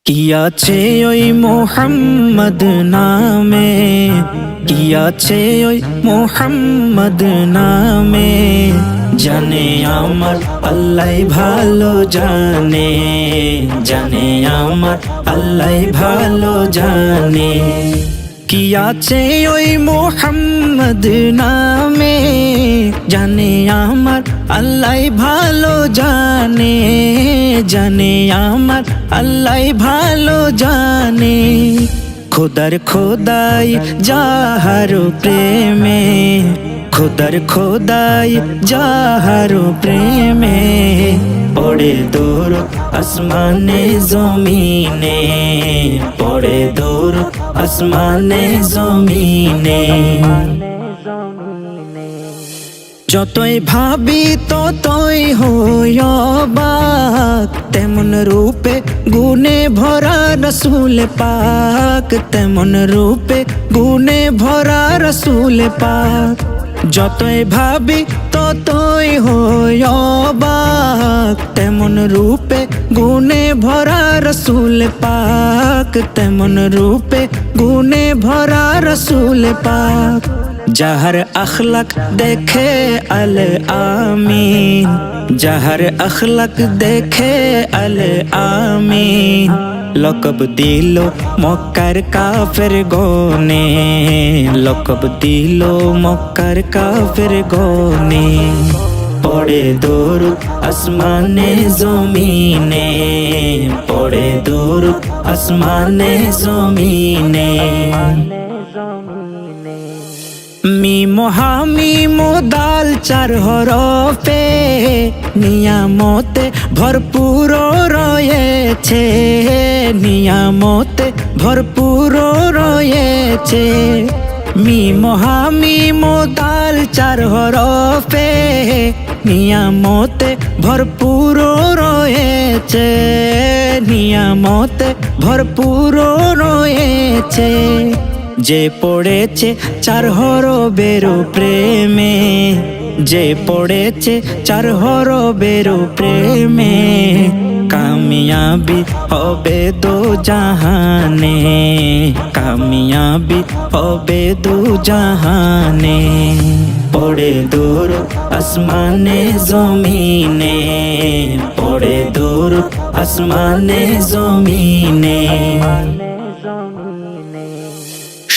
কি আছে ওই মোহাম্মদ নামে, কি আছে ওই মোহাম্মদ নামে, জানে আমার আল্লাহ ভালো জানে, জানে আমার আল্লাহ ভালো জানে। কি আছে ওই মোহাম্মদ নামে, জানে আমার আল্লাহ ভালো জানে, জানে আমার আল্লাহ ভালো জানে। খোদার খোদাই যাহার প্রেমে, খোদার খোদাই যাহার প্রেমে, পড়ে দৌড় আসমানে জমিনে, পড়ে দৌড় আসমানে জমিনে। যতই ভাবি ততই হই অবাক, তেমন রূপে গুণে ভরা রসুল পাক, তেমন রূপে গুণে ভরা রসুল পাক। যতই ভাবি ততই হই অবাক, তেমন রূপে গুণে ভরা রসুল পাক, তেমন রূপে গুণে ভরা রসুল পাক। যাহার আখলাক দেখে আল আমিন, যাহার আখলাক দেখে আল আমিন, লকব দিল মক্কার কাফের গনে, লকব দিল মক্কার কাফের গনে। পড়ে দরুদ আসমানে জমিনে, পড়ে দরুদ আসমানে জমিনে। মিম হামিম দাল চার হরফে নিয়ামতে ভরপুর রয়েছে, নিয়ামতে ভরপুর রয়েছে। মিম হামিম দাল চার হরফে নিয়ামতে ভরপুর রয়েছে, নিয়ামতে ভরপুর রয়েছে। যে পড়েছে চার হরফের প্রেমে, যে পড়েছে চার হরফের প্রেমে, কামিয়াবি হবে দো জাহানে, কামিয়াবি হবে দো জাহানে। পড়ে দরুদ আসমানে জমিনে, পড়ে দরুদ আসমানে জমিনে।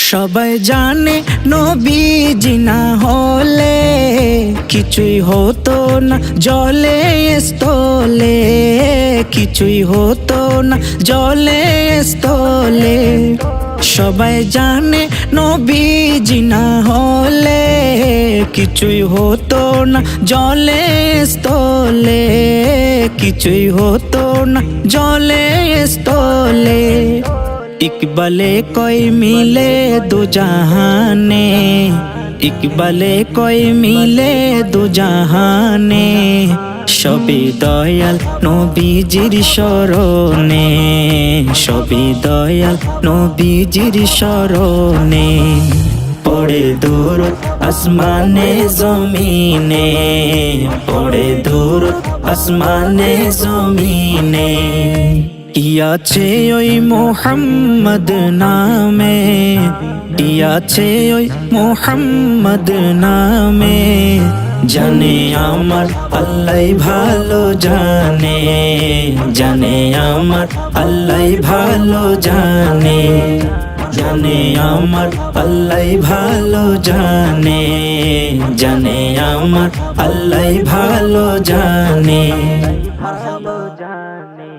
সবাই জানে নবীজি না হলে কিছুই হতো না জলে স্থলে, কিছুই হতো না জলে স্থলে। সবাই জানে নবীজি না হলে কিছুই হতো না জলে স্থলে, কিছুই হতো না জলে স্থলে। ইকবালে কই মিলে দু জাহানে, ইকবালে কই মিলে দু জাহানে, সবই দয়াল নবীজির শরণে, সবই দয়াল নবীজির শরণে। পড়ে দরুদ আসমানে জমিনে, পড়ে দরুদ আসমানে জমিনে। কি আছে ওই মোহাম্মদ নামে, কি আছে ওই মোহাম্মদ নামে, জানে আমার আল্লাহ ভালো জানে, জানে আমার আল্লাহ ভালো জানে, জানে আমার আল্লাহ ভালো জানে, জানে আমার আল্লাহ ভালো জানে, ভালো জানে।